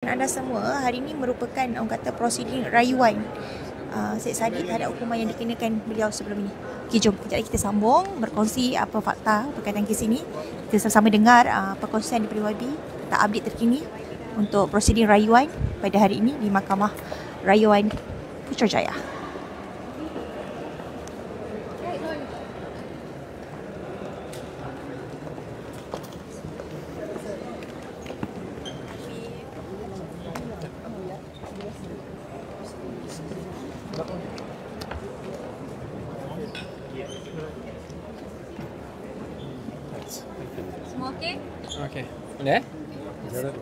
Anda semua, hari ini merupakan orang kata prosiding rayuan Syed Saddiq terhadap hukuman yang dikenakan beliau sebelum ini. Okey, jom kejap lagi kita sambung berkongsi apa fakta berkaitan kes ini. Kita sama-sama dengar perkongsian daripada YB tentang update terkini untuk prosiding rayuan pada hari ini di Mahkamah Rayuan Putrajaya. Semua okey? Okey. Boleh eh? Sekejap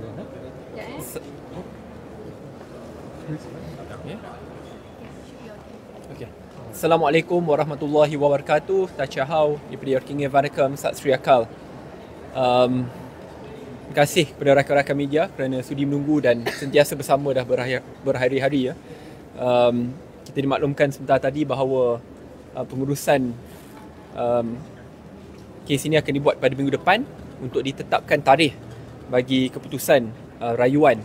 Okey. Okey. Assalamualaikum warahmatullahi wabarakatuh. Tachahau daripada Yorkinge Varakam Sat Sri Akal. Terima kasih kepada rakan-rakan media kerana sudi menunggu dan sentiasa bersama dah berhari-hari ya. Kita dimaklumkan sebentar tadi bahawa pengurusan kes ini akan dibuat pada minggu depan untuk ditetapkan tarikh bagi keputusan rayuan.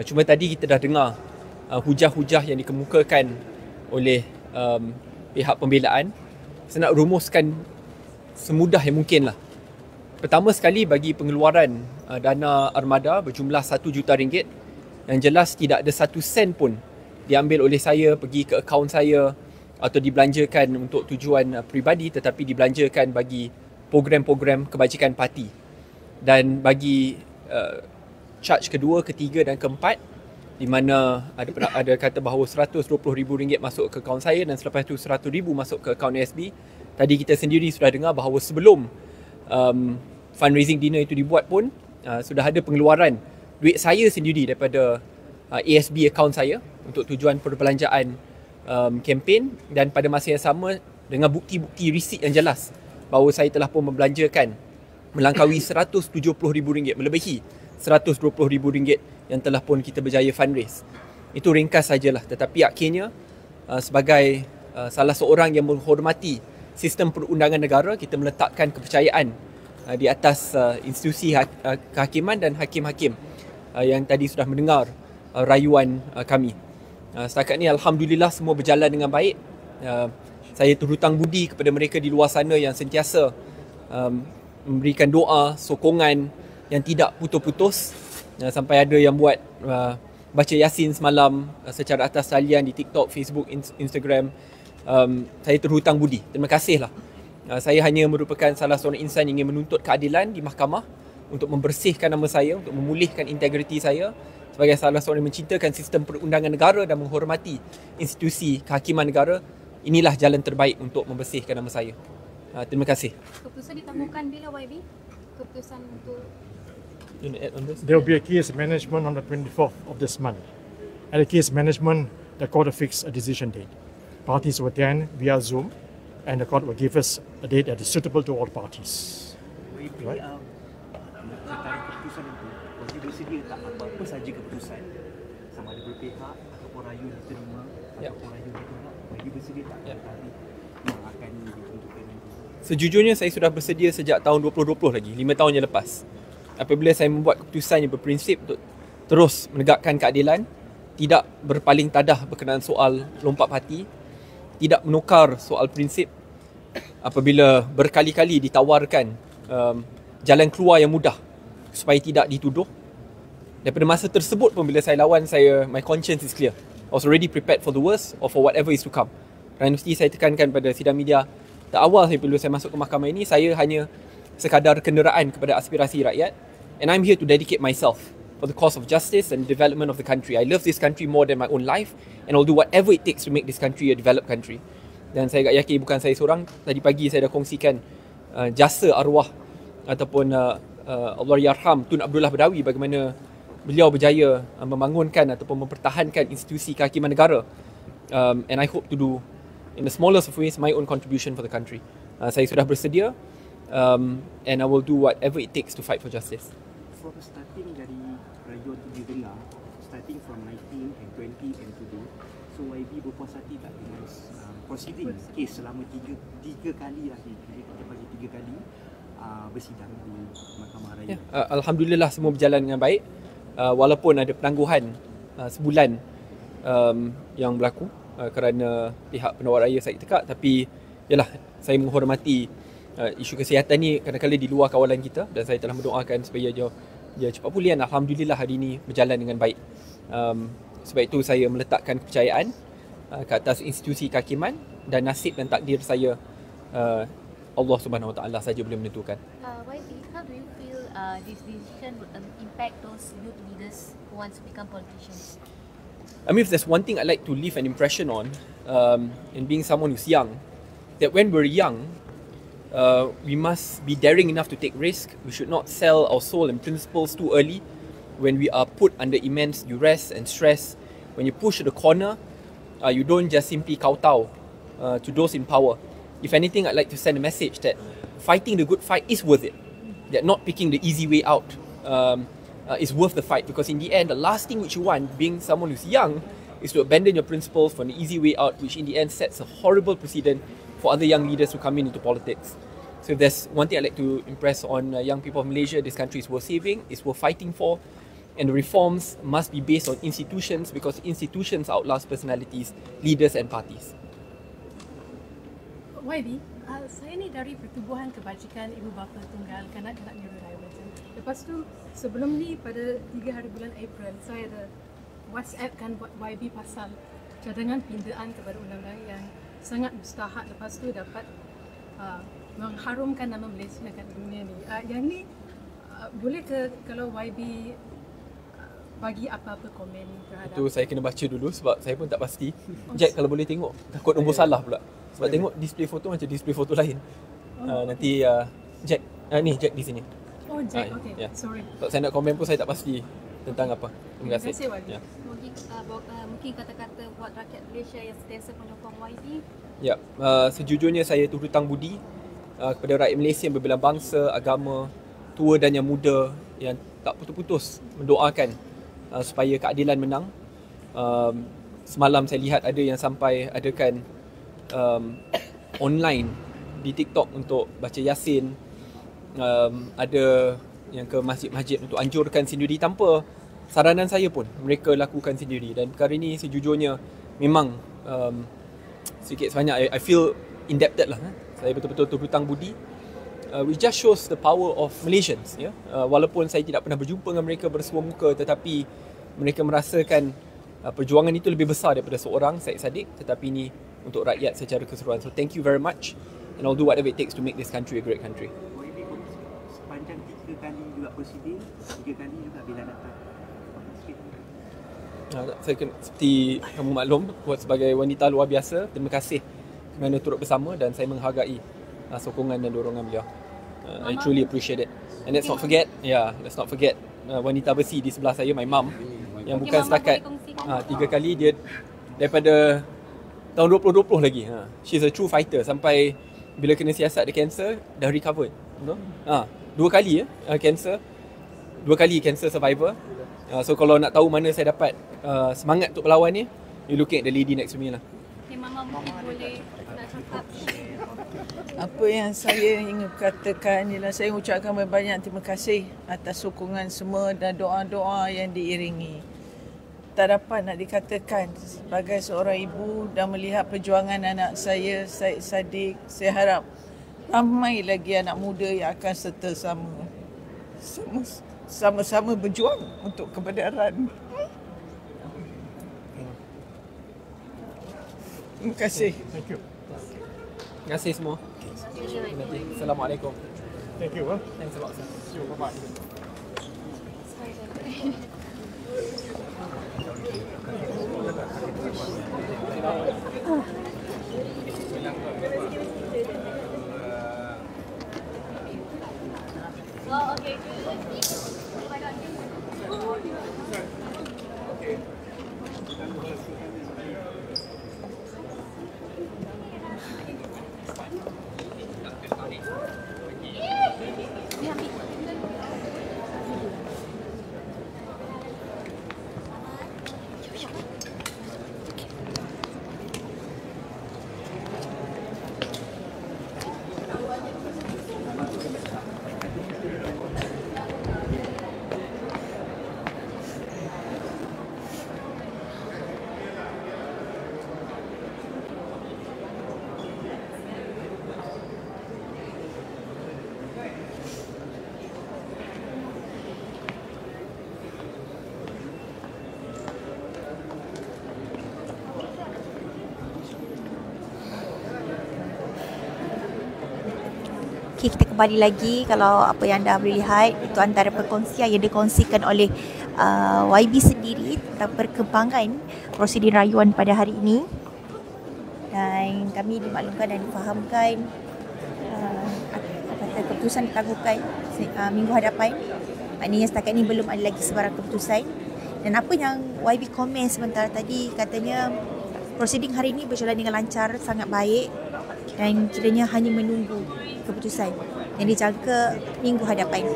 Cuma tadi kita dah dengar hujah-hujah yang dikemukakan oleh pihak pembelaan. Saya nak rumuskan semudah yang mungkin lah. Pertama sekali, bagi pengeluaran dana armada berjumlah RM1 juta, yang jelas tidak ada 1 sen pun diambil oleh saya pergi ke akaun saya atau dibelanjakan untuk tujuan peribadi, tetapi dibelanjakan bagi program-program kebajikan parti. Dan bagi charge kedua, ketiga dan keempat, di mana ada kata bahawa RM120,000 masuk ke akaun saya dan selepas itu RM100,000 masuk ke akaun ASB. Tadi kita sendiri sudah dengar bahawa sebelum fundraising dinner itu dibuat pun sudah ada pengeluaran duit saya sendiri daripada ASB akaun saya untuk tujuan perbelanjaan kempen, dan pada masa yang sama dengan bukti-bukti resit yang jelas bahawa saya telah pun membelanjakan melangkaui RM170,000, melebihi RM120,000 yang telah pun kita berjaya fundraise. Itu ringkas sajalah, tetapi akhirnya sebagai salah seorang yang menghormati sistem perundangan negara, kita meletakkan kepercayaan di atas institusi kehakiman dan hakim-hakim yang tadi sudah mendengar rayuan kami. Setakat ni alhamdulillah semua berjalan dengan baik. Saya terhutang budi kepada mereka di luar sana yang sentiasa memberikan doa, sokongan yang tidak putus-putus, sampai ada yang buat baca Yasin semalam secara atas talian di TikTok, Facebook, Instagram. Saya terhutang budi. Terima kasihlah. Saya hanya merupakan salah seorang insan yang ingin menuntut keadilan di mahkamah untuk membersihkan nama saya, untuk memulihkan integriti saya sebagai salah seorang yang mencintakan sistem perundangan negara dan menghormati institusi kehakiman negara. Inilah jalan terbaik untuk membersihkan nama saya. Terima kasih. Keputusan ditangguhkan bila YB? Keputusan untuk There will be a case management on the 24th of this month. At the case management, the court will fix a decision date. Parties will attend via Zoom, and the court will give us a date that is suitable to all parties. Right? Tentang keputusan itu, YB bersedia tak apa-apa saja keputusan, sama ada berpihak ataupun rayuan diterima ataupun rayuan ditolak, YB bersedia tak tarikh yang akan ditentukan nanti? Sejujurnya saya sudah bersedia sejak tahun 2020 lagi, 5 tahun yang lepas. Apabila saya membuat keputusan yang berprinsip untuk terus menegakkan keadilan, tidak berpaling tadah berkenaan soal lompat parti, tidak menukar soal prinsip apabila berkali-kali ditawarkan jalan keluar yang mudah supaya tidak dituduh. Daripada masa tersebut pun bila saya lawan, my conscience is clear. I was already prepared for the worst or for whatever is to come. Kerana mesti saya tekankan pada sidang media tak awal bila saya masuk ke mahkamah ini, saya hanya sekadar kenderaan kepada aspirasi rakyat, and I'm here to dedicate myself for the cause of justice and development of the country. I love this country more than my own life, and I'll do whatever it takes to make this country a developed country. Dan saya agak yakin bukan saya seorang. Tadi pagi saya dah kongsikan jasa arwah ataupun Allah Yarham Tun Abdullah Badawi, bagaimana beliau berjaya membangunkan ataupun mempertahankan institusi kehakiman negara, and I hope to do in the smallest of ways my own contribution for the country. Saya sudah bersedia, and I will do whatever it takes to fight for justice. From starting dari rayuan tu didengar, starting from 19 and 20 and today, so YB berpuas hati tak dengan proceeding kes selama tiga kali lah, kita bagi 3 kali bersidang di Mahkamah Raya? Alhamdulillah semua berjalan dengan baik. walaupun ada penangguhan sebulan yang berlaku kerana pihak penawar raya sakit tekak, tapi yalah, saya menghormati isu kesihatan ni kadang-kadang di luar kawalan kita, dan saya telah mendoakan supaya dia cepat pulih. Alhamdulillah hari ini berjalan dengan baik. Sebab itu saya meletakkan kepercayaan ke atas institusi kehakiman, dan nasib dan takdir saya Allah Subhanahu Wa Taala saja boleh menentukan. YB, how do you feel this decision would impact those youth leaders who want to become politicians? I mean, if there's one thing I'd like to leave an impression on, in being someone who's young, that when we're young, we must be daring enough to take risk. We should not sell our soul and principles too early when we are put under immense duress and stress. When you push to the corner, you don't just simply kowtow to those in power. If anything, I'd like to send a message that fighting the good fight is worth it. That not picking the easy way out is worth the fight, because in the end, the last thing which you want, being someone who's young, is to abandon your principles for an easy way out, which in the end sets a horrible precedent for other young leaders who come into politics. So if there's one thing I'd like to impress on young people of Malaysia, this country is worth saving, it's worth fighting for, and the reforms must be based on institutions, because institutions outlast personalities, leaders and parties. YB, saya ni dari Pertubuhan Kebajikan Ibu Bapa Tunggal Kanak-Kanak Nurul Raya Malaysia. Lepas tu, sebelum ni pada 3 hari bulan April, saya ada WhatsApp kan buat YB pasal cadangan pindaan kepada undang-undang yang sangat mustahak. Lepas tu dapat mengharumkan nama Malaysia kat dunia ni. Yang ni boleh ke kalau YB bagi apa-apa komen terhadap itu? Saya kena baca dulu sebab saya pun tak pasti. Jack, kalau boleh tengok, takut nombor salah pula. Sebab tengok display foto macam display foto lain. Nanti Jack, ni Jack di sini. Oh Jack, okay. Yeah. Sorry. Sebab saya nak komen pun saya tak pasti tentang apa. Terima kasih. Terima kasih, YB. Ya. Mungkin kata-kata buat rakyat Malaysia yang sentiasa menyokong YB. Ya, sejujurnya saya turut hutang budi kepada rakyat Malaysia yang berbelah bangsa, agama, tua dan yang muda, yang tak putus-putus mendoakan supaya keadilan menang. Semalam saya lihat ada yang sampai adakan online di TikTok untuk baca Yasin. Ada yang ke masjid-masjid untuk anjurkan sendiri tanpa saranan saya pun. Mereka lakukan sendiri, dan perkara ini sejujurnya memang sedikit sebanyak I feel indebted lah. Saya betul-betul berhutang budi. It just shows the power of Malaysians. Walaupun saya tidak pernah berjumpa dengan mereka bersua muka, tetapi mereka merasakan perjuangan itu lebih besar daripada seorang Syed Saddiq, tetapi ini untuk rakyat secara keseluruhan. So thank you very much, and I'll do whatever it takes to make this country a great country. Sepanjang 3 kali juga prosiding, 3 kali juga bila datang. Saya seperti kamu maklum, sebagai wanita luar biasa, terima kasih kerana turut bersama, dan saya menghargai sokongan dan dorongan beliau. I truly appreciate it. And let's not forget, wanita besi di sebelah saya, my mum, yang bukan setakat 3 kali, dia daripada tahun 2020 lagi. She's a true fighter. Sampai bila kena siasat dia cancer, dah recovered. 2 kali cancer. 2 kali cancer survivor. So kalau nak tahu mana saya dapat semangat untuk berlawan ni, you looking at the lady next to me lah. Okay, Mama mungkin boleh nak cakap. Apa yang saya ingin katakan ialah saya ucapkan banyak terima kasih atas sokongan semua dan doa-doa yang diiringi. Tak dapat nak dikatakan sebagai seorang ibu dan melihat perjuangan anak saya, Syed Saddiq, saya harap ramai lagi anak muda yang akan serta sama-sama berjuang untuk kebenaran. Terima kasih. Thank you. Terima kasih semua. Assalamualaikum. Thank you. Thanks a lot, sir. See you. Bye-bye. Oh, okay. kembali lagi, kalau apa yang anda boleh lihat itu antara perkongsian yang dikongsikan oleh YB sendiri tentang perkembangan prosedur rayuan pada hari ini. Dan kami dimaklumkan dan difahamkan keputusan ditangguhkan minggu hadapan. Maknanya setakat ini belum ada lagi sebarang keputusan. Dan apa yang YB komen sebentar tadi, katanya prosiding hari ini berjalan dengan lancar, sangat baik, dan kiranya hanya menunggu keputusan yang dijangka minggu hadapan.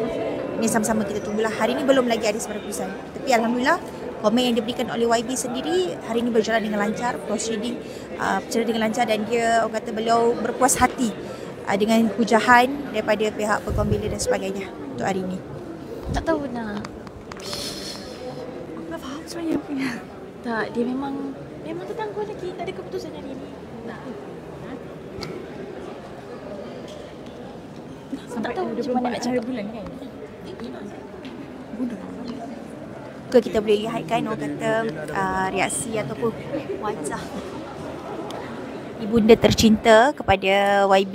Ini sama-sama kita tunggulah. Hari ini belum lagi ada sebarang keputusan. Tapi alhamdulillah, komen yang diberikan oleh YB sendiri hari ini berjalan dengan lancar, proceeding berjalan dengan lancar, dan dia, orang kata, beliau berpuas hati dengan hujahan daripada pihak pembela dan sebagainya untuk hari ini. Tak tahu nak. Aku tak faham sebenarnya apa ya. Tak, dia memang tertangguh lagi. Tak ada keputusan hari ini. Tak. Tak tahu macam mana nak cakap. Bulan kan? Ke kita boleh lihat kan, orang kata reaksi ataupun wajah ibunda tercinta kepada YB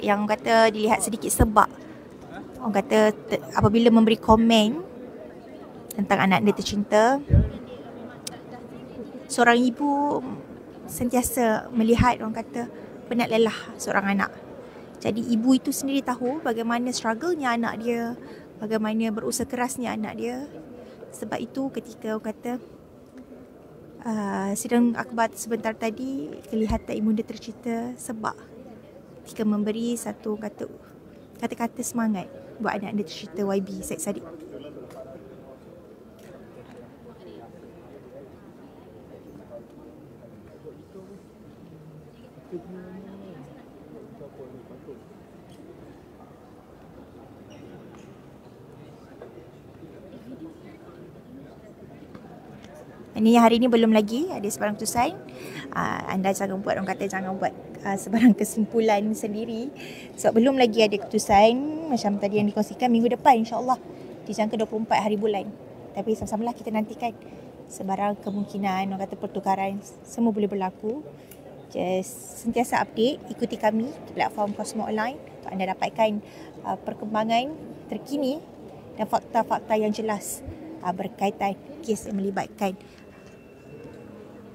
yang kata dilihat sedikit sebab. Orang kata apabila memberi komen tentang anak dia tercinta, seorang ibu sentiasa melihat, orang kata, penat lelah seorang anak. Jadi ibu itu sendiri tahu bagaimana struggle-nya anak dia, bagaimana berusaha kerasnya anak dia. Sebab itu ketika, orang kata, sidang akhbar sebentar tadi, kelihatan ibunda tercinta sebab ketika memberi satu kata-kata semangat buat anak dia tercinta YB Syed Saddiq. Ini hari ini belum lagi ada sebarang keputusan. Anda jangan buat, orang kata, jangan buat sebarang kesimpulan sendiri. Sebab belum lagi ada keputusan. Macam tadi yang dikongsikan, minggu depan insyaAllah dijangka 24 hari bulan. Tapi sama-samalah kita nantikan sebarang kemungkinan, orang kata, pertukaran semua boleh berlaku. Just sentiasa update, ikuti kami di platform Cosmo Online untuk anda dapatkan perkembangan terkini dan fakta-fakta yang jelas berkaitan kes yang melibatkan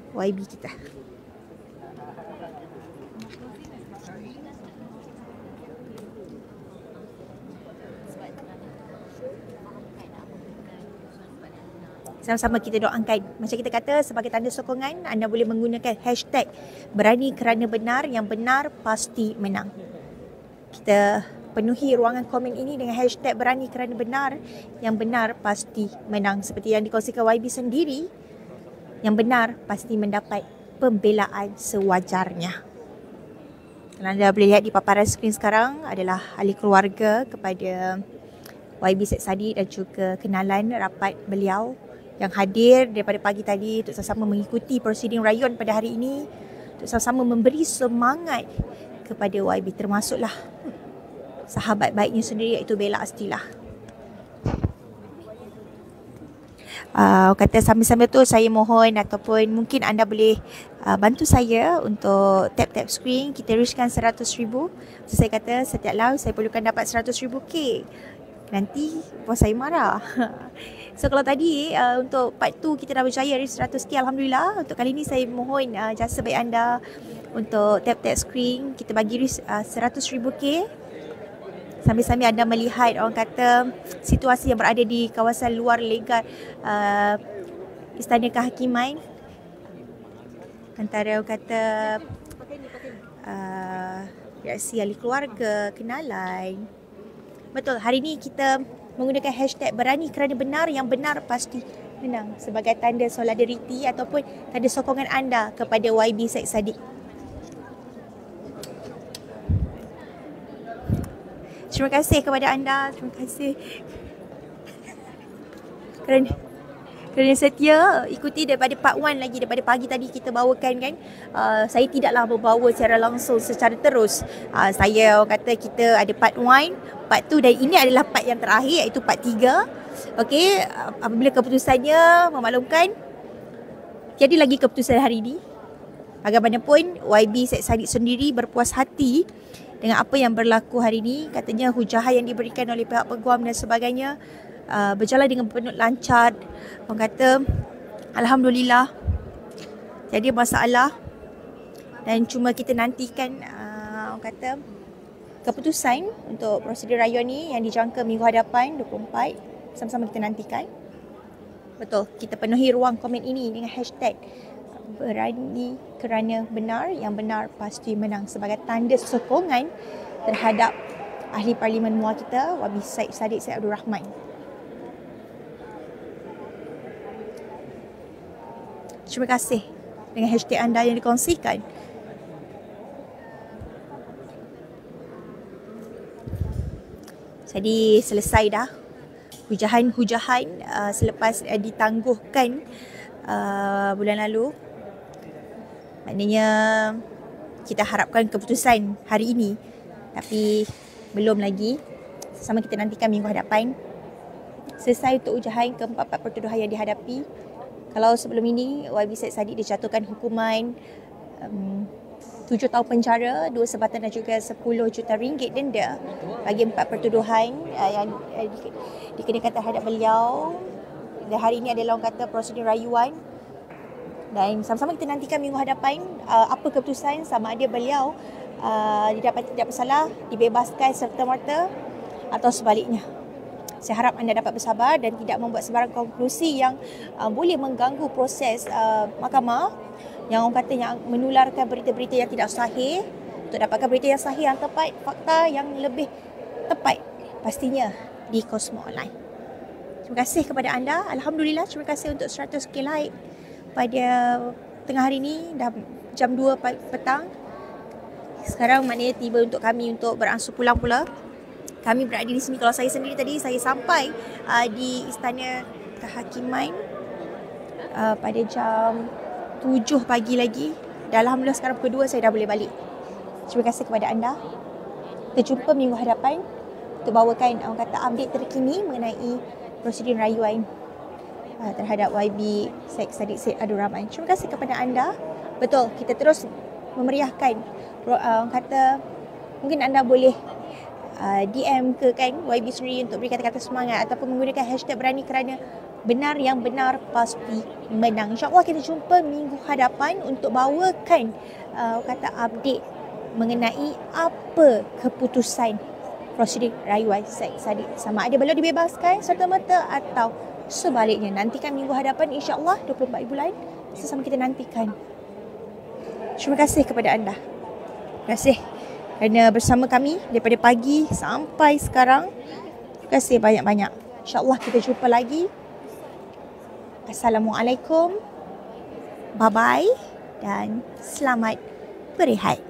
YB kita. Sama-sama kita doakan. Macam kita kata, sebagai tanda sokongan, anda boleh menggunakan hashtag berani kerana benar, yang benar pasti menang. Kita penuhi ruangan komen ini dengan hashtag berani kerana benar, yang benar pasti menang. Seperti yang dikongsikan YB sendiri, yang benar pasti mendapat pembelaan sewajarnya. Kalau anda boleh lihat di paparan skrin sekarang adalah ahli keluarga kepada YB Syed Saddiq dan juga kenalan rapat beliau yang hadir daripada pagi tadi untuk sama-sama mengikuti prosiding rayuan pada hari ini, untuk sama-sama memberi semangat kepada YB, termasuklah sahabat baiknya sendiri iaitu Bella Astilah. Kata sambil-sambil tu saya mohon ataupun mungkin anda boleh bantu saya untuk tap-tap screen. Kita reachkan 100,000. So, saya kata setiap live saya perlukan dapat 100,000 K. Nanti bos saya marah. So kalau tadi untuk part 2 kita dah berjaya reach 100K, alhamdulillah. Untuk kali ni saya mohon jasa baik anda untuk tap-tap screen. Kita bagi reach 100,000 K. Sambil-sambil anda melihat, orang kata, situasi yang berada di kawasan luar legal Istana Kehakiman. Antara, orang kata, reaksi ahli keluarga, kenalan. Betul, hari ini kita menggunakan hashtag berani kerana benar, yang benar pasti menang, sebagai tanda solidariti ataupun tanda sokongan anda kepada YB Syed Saddiq. Terima kasih kepada anda. Terima kasih kerana setia ikuti daripada part 1 lagi, daripada pagi tadi kita bawakan kan. Saya tidaklah membawa secara langsung secara terus. Saya, orang kata, kita ada part 1, part 2 dan ini adalah part yang terakhir iaitu part 3. Okey, apabila keputusannya memaklumkan tiada lagi keputusan hari ini. Bagaimanapun YB Syed Saddiq sendiri berpuas hati dengan apa yang berlaku hari ini. Katanya hujahan yang diberikan oleh pihak peguam dan sebagainya berjalan dengan penuh lancar. Orang kata alhamdulillah, jadi masalah, dan cuma kita nantikan orang kata keputusan untuk prosedur rayuan ni yang dijangka minggu hadapan 24. Sama-sama kita nantikan. Betul, kita penuhi ruang komen ini dengan hashtag berani kerana benar, yang benar pasti menang, sebagai tanda sokongan terhadap ahli parlimen muar kita, Wabi Said Saddiq Syed Abdul Rahman. Terima kasih dengan hashtag anda yang dikongsikan. Jadi selesai dah hujahan-hujahan selepas ditangguhkan bulan lalu. Maknanya kita harapkan keputusan hari ini, tapi belum lagi. Sama kita nantikan minggu hadapan. Selesai untuk hujahan keempat-empat pertuduhan yang dihadapi. Kalau sebelum ini Wabi Said Saddiq dijatuhkan hukuman 7 tahun penjara, 2 sebatan dan juga 10 juta ringgit denda bagi 4 pertuduhan yang dikenakan terhadap beliau. Dan hari ini adalah orang kata prosedur rayuan. Dan sama-sama kita nantikan minggu hadapan apa keputusan, sama ada beliau didapati tidak bersalah, dibebaskan serta-merta, atau sebaliknya. Saya harap anda dapat bersabar dan tidak membuat sebarang konklusi yang boleh mengganggu proses mahkamah, yang orang kata yang menularkan berita-berita yang tidak sahih. Untuk dapatkan berita yang sahih, yang tepat, fakta yang lebih tepat, pastinya di Cosmo Online. Terima kasih kepada anda. Alhamdulillah, terima kasih untuk 100k like pada tengah hari ini, dah jam 2 petang. Sekarang maknanya tiba untuk kami untuk beransur pulang pula. Kami berada di sini. Kalau saya sendiri tadi, saya sampai di Istana Kehakiman pada jam 7 pagi lagi. Dan alhamdulillah sekarang pukul 2 saya dah boleh balik. Terima kasih kepada anda. Kita jumpa minggu hadapan untuk bawakan orang kata update terkini mengenai prosedur rayuan terhadap YB Said Saddiq Syed Abdul Rahman. Terima kasih kepada anda. Betul, kita terus memeriahkan. Orang kata mungkin anda boleh DM ke kan YB sendiri untuk beri kata-kata semangat, ataupun menggunakan hashtag berani kerana benar, yang benar pasti menang. InsyaAllah kita jumpa minggu hadapan untuk bawakan kata update mengenai apa keputusan prosedur rayuan Said Saddiq, sama ada beliau dibebaskan serta-merta atau sebaliknya. Nantikan minggu hadapan, insyaAllah 24 bulan. Sesama kita nantikan. Terima kasih kepada anda. Terima kasih kerana bersama kami daripada pagi sampai sekarang. Terima kasih banyak-banyak. InsyaAllah kita jumpa lagi. Assalamualaikum. Bye-bye dan selamat berehat.